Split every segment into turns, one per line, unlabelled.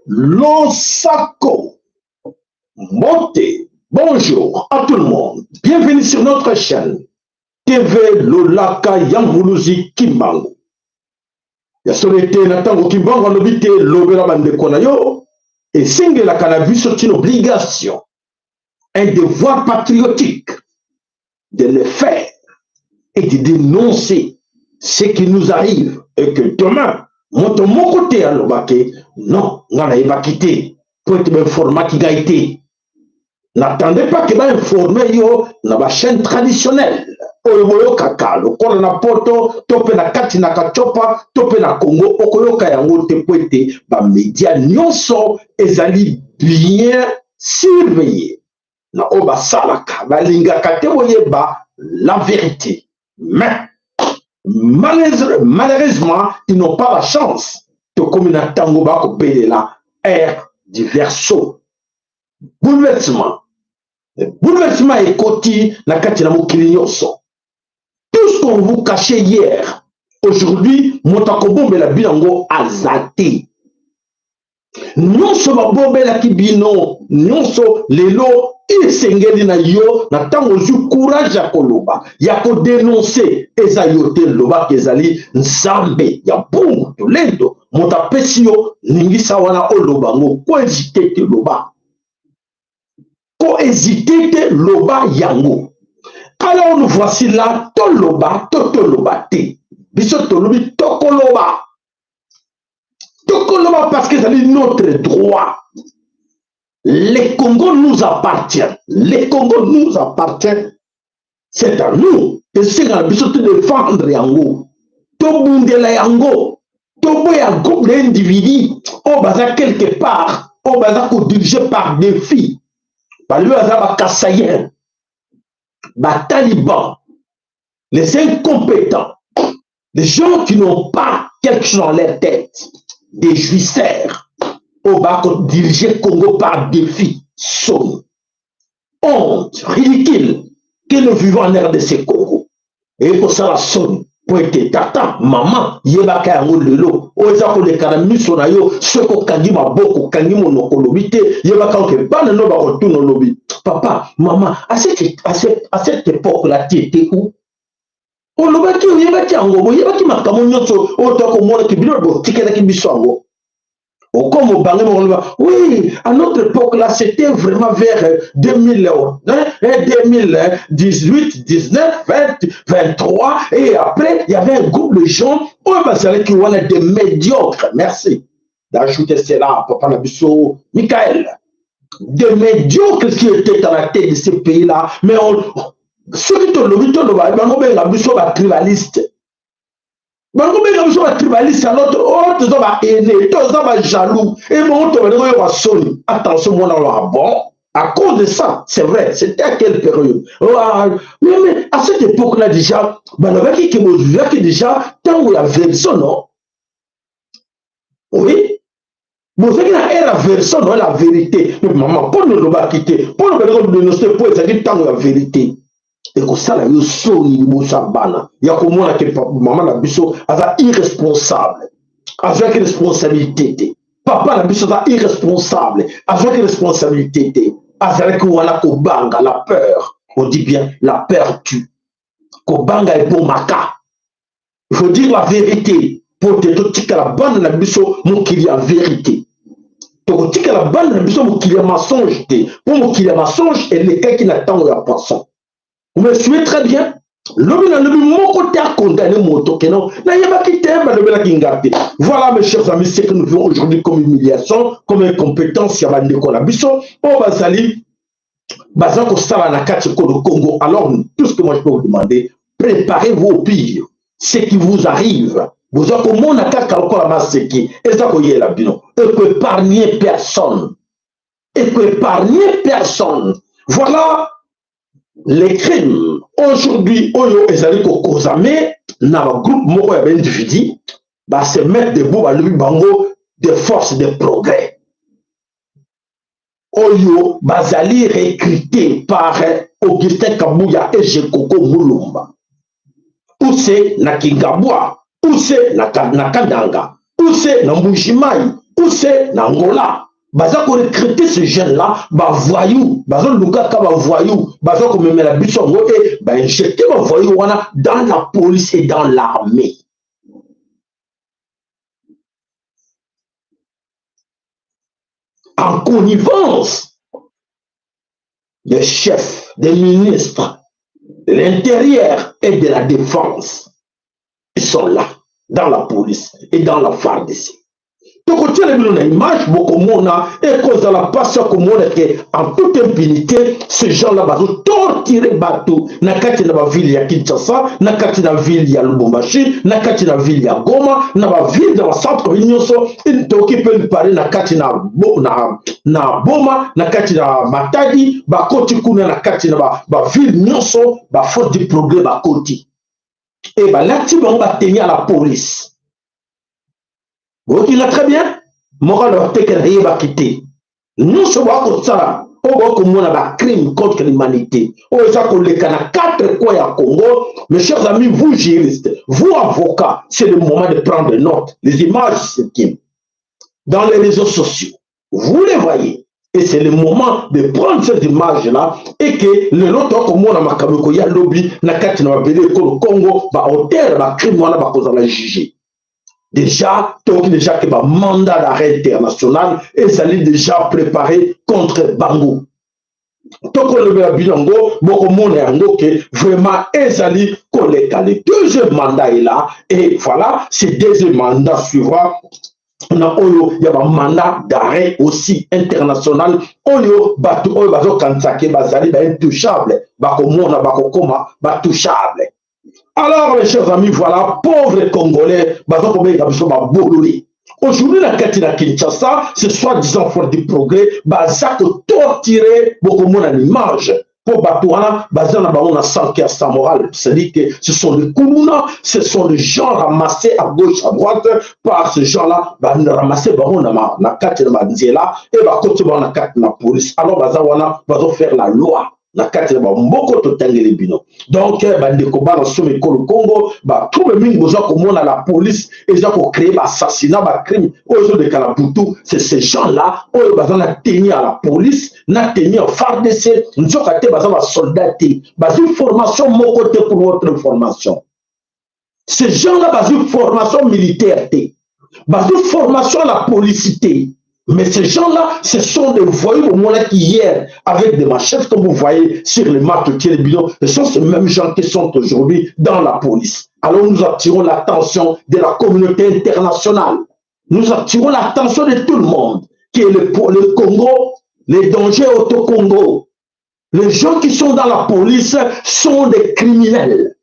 Losako, Moté, bonjour à tout le monde. Bienvenue sur notre chaîne TV Lolaka Yambuluzi Kimbangu. Yasonete Natango Kimbangu anobite lobela bande konayo et singela cannabis c'est une obligation, un devoir patriotique de le faire et de dénoncer ce qui nous arrive et que demain, mon côté à l'obake, non, on va quitter pour être informé qui a été. N'attendez pas que va informer yo na ba chaîne traditionnelle. Oyo kaka, le kola na poto, tope na kati na kachopa, tope na Congo, okoyoka yango te poete, ba média nyonso ezali bien surveillé. Na oba salaka, ba linga kate ba la vérité. Mais malheureusement, ils n'ont pas la chance de comme une tangoba ko la ère du verso. Bouleversement. Bouleversement est côté na katina mokili nyonso. Tout ce qu'on vous cachait hier, aujourd'hui, motakobombe la bilango azate. Nyonso ba bombe la kibino, nyonso lelo isengeli na yo na tango zu courage ya koloba ya ko dénoncer eza yote loba kezali nzambe ya bungu tolendo motapesi yo ningisa wana oloba ngo ko hésiter te loba ko hésiter te loba yango. Alors nous voici là toloba toloba te biso tolobi tokoloba parce que c'est notre droit. Le Congo nous appartient. Le Congo nous appartient. C'est à nous. Et c'est à nous de défendre Yango. Tobundela Yango. Toboya groupe d'individus. On va quelque part. On va dirigé par des filles. Par le hasard, Kassayen. Talibans. Les incompétents. Les gens qui n'ont pas quelque chose dans leur tête. Des jouisseurs. On va diriger Congo par défi, somme, honte, ridicule, que nous vivons en RDC Congo. Et pour ça, la somme, pour être tata, maman, yebaka yango lelo, oza ko le karami sonayo, soko kangi maboko, kangi monokolobite, yebaka ke bana no ba retourner lobby. Papa, maman, à cette époque-là, tu étais où? On lobaki, yebaki yango, yebaki makamo nyonso, otako mona ki bino bo tikela ki biso yango. Oui, à notre époque là, c'était vraiment vers 2018, 19, 20, 23, et après, il y avait un groupe de gens, qui ont des médiocres, merci d'ajouter cela, Papa Nabiso, Michael, des médiocres qui étaient dans la tête de ces pays-là, mais ceux qui ont le tribaliste. Tribaliste à l'autre, jaloux. Et attention, bon. À cause de ça, c'est vrai, c'était à quelle période? Mais à cette époque-là, déjà, déjà, tant où il y a version, non? Oui. Vous savez qu'il y a la version, non, la vérité. Mais maman, pour nous le quitter, pour nous dénoncer, pour dire tant où il y a la vérité. Et que ça, là, il y a comme maman la biso, elle est irresponsable, avec responsabilité. Papa la biso est irresponsable, avec responsabilité. Avec Kobanga, la peur. On dit bien, la peur tue. Kobanga est pour Maka. Il faut dire la vérité. Pour te dire la bande la biso, mon qu'il y a vérité. Pour te dire la bande la biso, mon qu'il y a mensonge. Pour mon qu'il y a mensonge, et les cas qui n'attendent la poisson. Vous me suivez très bien. Mon côté a condamné mon token. Voilà mes chers amis, ce que nous vivons aujourd'hui comme humiliation, comme incompétence, il y a des collaborations. On va salir. Bazako Salanakati Congo. Alors, tout ce que moi je peux vous demander, préparez-vous au pire. ce qui vous arrive. Vous avez comme on a kaka encore la ce qui et ça koye la bino. Et que épargner personne. Et que épargner personne. Voilà les crimes. Aujourd'hui, oyo ezali ko kozame na groupe moko ya individu ba se mettre debout ba lubi bango de force de progrès. Oyo bazali recruté par Augustin Kabuya et Jekoko Mulumba. Ou c'est na Kingabwa, ou c'est na Kadanga, ou c'est na Mujimai, ou c'est na Angola. Baza ko recruter ces jeunes-là, ba voyou, baza luka ka ba voyou, baza ko meme la bisongo et ba injecter ba voyou wana dans la police et dans l'armée. En connivence des chefs, des ministres de l'Intérieur et de la Défense. Ils sont là, dans la police et dans la FARDC. Donc, on tient une image, beaucoup de monde, et cause de la passion, en toute impunité, ces gens-là vont torturer bateau. Nakati na ba ville ya Kinshasa, nakati na ville ya Lubumbashi, nakati na ville ya Goma, na ba ville dans le centre Nyonso, une toki peut lui parler nakati na Boma, nakati na Matadi, ba koti kuna nakati na ba ville Nyonso, ba faute du progrès ba koti. Et ba l'actif on va tenir à la police. Vous voyez là très bien, moi je vais vous quitter. Nous sommes comme ça, on a un crime contre l'humanité. On a 4 quoi à Congo. Mes chers amis, vous juristes, vous avocats, c'est le moment de prendre note. Les images, c'est qui dans les réseaux sociaux, vous les voyez. Et c'est le moment de prendre cette image-là et que le lot comme on a makameko ya lobby, na kati na babele ko Congo, ba hôtel, ba crime wana ba cause la juger. Déjà, donc déjà que le mandat d'arrêt international est allé déjà préparé contre Bango. Donc on le bilango, beaucoup de monde que vraiment est allé collecter. Le deuxième mandat est là et voilà, ce deuxième mandat suivra. On a il y a un mandat d'arrêt aussi international. Oyo batu oyo bazo kansake bazali ba intouchable, ba komona ba kokoma ba touchable. Alors, mes chers amis, voilà, pauvres Congolais, aujourd'hui, la Katina Kinshasa, c'est soi-disant fort du progrès, Bazak torturer beaucoup moins en image. Pour Batouana, Bazana Baona sans qui a sa morale. C'est-à-dire que ce sont les Koumouna, ce sont les gens ramassés à gauche, à droite, par ces gens-là, ramassés Baona, na Katina Manzela, et Bakotima na Katina police. Alors, Bazawana, va faire la loi. Na kati ba mboko to tangele bino donc bandeko bana somme ko le Congo ba tout le monde besoin comme on a la police et ça pour créer assassinat ba crime aux de Kalabutu c'est ces gens là on besoin na tenir à la police na tenir FARDC nzoka te ba soldat te ba formation moko te pour votre formation ces gens là ba formation militaire te ba formation à la policité. Mais ces gens-là, ce sont des voyous au moins qui hier, avec des machettes, comme vous voyez sur les maps de télévision, ce sont ces mêmes gens qui sont aujourd'hui dans la police. Alors nous attirons l'attention de la communauté internationale. Nous attirons l'attention de tout le monde, qui est le Congo, les dangers au Congo. Les gens qui sont dans la police sont des criminels.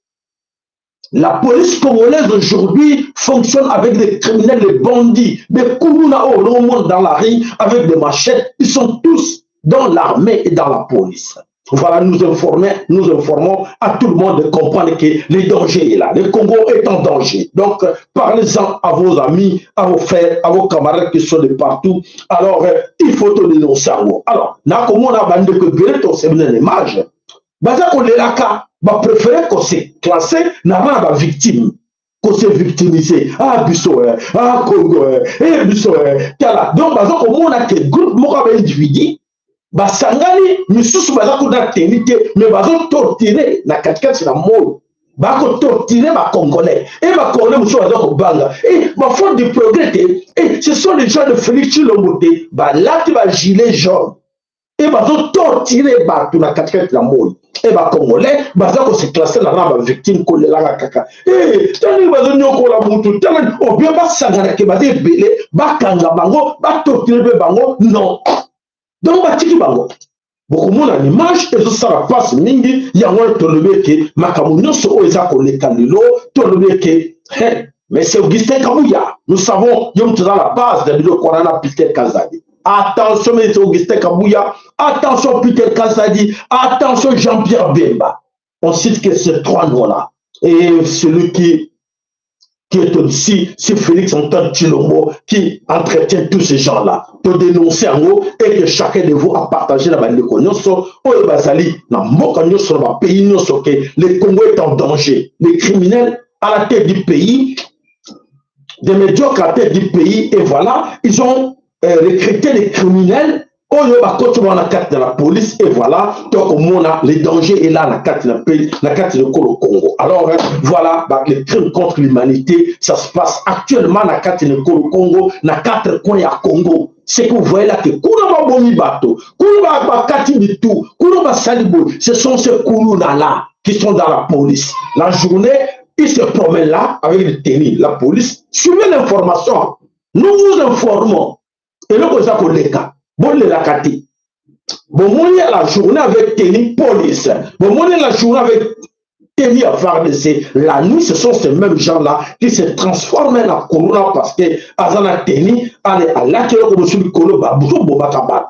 La police congolaise aujourd'hui fonctionne avec des criminels, des bandits, des koumouna au monde dans la rue avec des machettes. Ils sont tous dans l'armée et dans la police. Voilà, nous informons à tout le monde de comprendre que le danger est là. Le Congo est en danger. Donc, parlez-en à vos amis, à vos frères, à vos camarades qui sont de partout. Alors, il faut te dénoncer. Alors, comment on a bandé que Béreto, c'est une image. Baza qu'on est là, bah préférer qu'on s'est classé n'a pas victime, qu'on s'est victimisé. Ah, Bisso, ah, Congo, Bisso, Kala. Donc, baza qu'on a que groupe moka individu, bah sangani, misusu baza qu'on a ténité, mais baza torturé, na katikati na mot. Bah qu'on torturé, bah Congolais. Et bah Congolais, moussou baza qu'on banga. Et bah faute du progrès, et ce sont les gens de Félix Chilombote, bah là, tu vas gilet jaune. Et bah torturé, bah tout na katikati na mot. Et bah Congolais, bah ça se classer dans la victime qu'on la kaka. Eh, tani bazo nyoko la mutu, tani o bien ba sangana ke bazé belé, ba kanga bango, ba torturer bango, non. Donc ba tiki bango. beaucoup de monde en image et ça la passe mingi il y a un tolobe que makamunyo so oza koleka lelo tolobe que mais c'est Augustin Kabouya. Nous savons yom dans la base de le Corana Peter Kazadi. Attention mais Augustin Kabouya, attention Peter Kazadi, attention Jean-Pierre Bemba. On cite que ces trois noms là et celui qui est aussi, c'est Félix Antoine Tshilombo qui entretient tous ces gens-là pour dénoncer en haut et que chacun de vous a partagé la bande de Konyoso, ou Bazali, dans Mokanyoso, dans le pays, le Congo est en danger. Les criminels à la tête du pays, des médiocres à la tête du pays, et voilà, ils ont recruté les criminels. Oyo bakoto na carte de la police et voilà donc on a les dangers est là la carte de pays la carte de Congo. Alors voilà les crimes contre l'humanité ça se passe actuellement na carte de Congo na 4 coins à Congo. C'est que vous voyez là que kuna boni bato kuna ba kati bitu kuna ba salibo ce sont ces kuluna là qui sont dans la police. La journée ils se promènent là avec le tennis la police suivez l'information nous vous informons et le cosa koleka. Bon, les lacati. Bon, on est la journée avec tennis police. Bon, on est la journée avec tennis à FARDC. La nuit, ce sont ces mêmes gens-là qui se transforment en corona parce que, Azana tennis, allez, à l'accueil comme celui qui a besoin de Bakabat.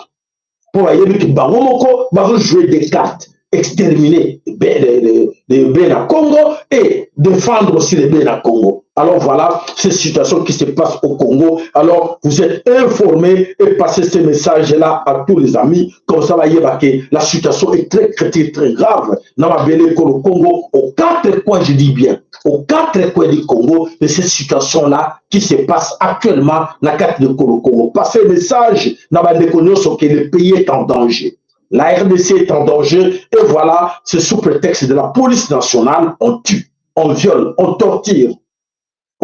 Pour aller jouer des cartes, exterminer les Bénin Congo et défendre aussi les Bénin Congo. Alors voilà, cette situation qui se passe au Congo. Alors vous êtes informés et passez ces messages-là à tous les amis. Comme ça, la situation est très critique, très grave. Dans ma belle Congo, aux 4 coins, je dis bien, aux 4 coins du Congo, de cette situation-là qui se passe actuellement dans la carte de Congo. Passez le message dans ma belle que le pays est en danger. La RDC est en danger et voilà, c'est sous prétexte de la police nationale, on tue, on viole, on torture.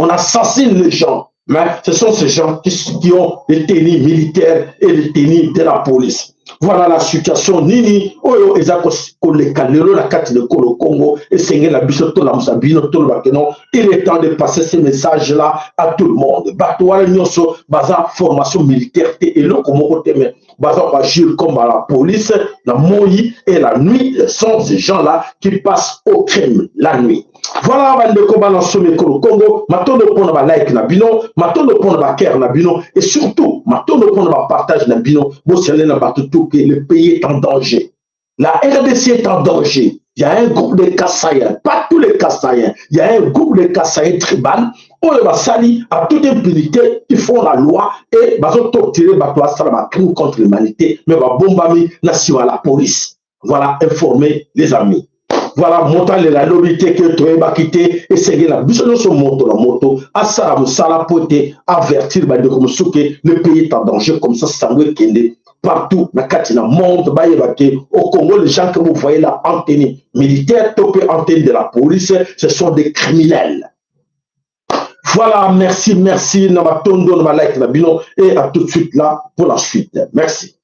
On assassine les gens, mais ce sont ces gens qui ont les tennis militaires et les tennis de la police. Voilà la situation. Nini, oyo ezako kolekandelo la carte de Congo et seigneur la bisoto la musabino tout le bakenon. Il est temps de passer ces messages-là à tout le monde. Batouara nyonso, baza formation militaire et le Congo teme. Baza agir comme à la police, la moyi et la nuit sont ces gens-là qui passent au crime la nuit. Voilà, bande combat dans ce Congo, maintenant pour le like na bino, maintenant pour le care na bino, et surtout, maintenant pour le partage na bino, que le pays est en danger. La RDC est en danger. Il y a un groupe de Kassaïens, pas tous les Kassaïens, il y a un groupe de Kassaïens tribal, on va salir à toute impunité, ils font la loi et ils vont torturer, ils vont crime contre l'humanité, mais ils vont bombarder la police. Voilà, informer les amis. Voilà, montant la lobité que tu as quitté et c'est la bisono sur moto, à ça, la poté, avertir, le pays est en danger, comme ça, ça va kende partout, dans le monde, au Congo, les gens que vous voyez là, antenne militaire, topé antenne de la police, ce sont des criminels. Voilà, merci, Namatondo, like, et à tout de suite là pour la suite. Merci.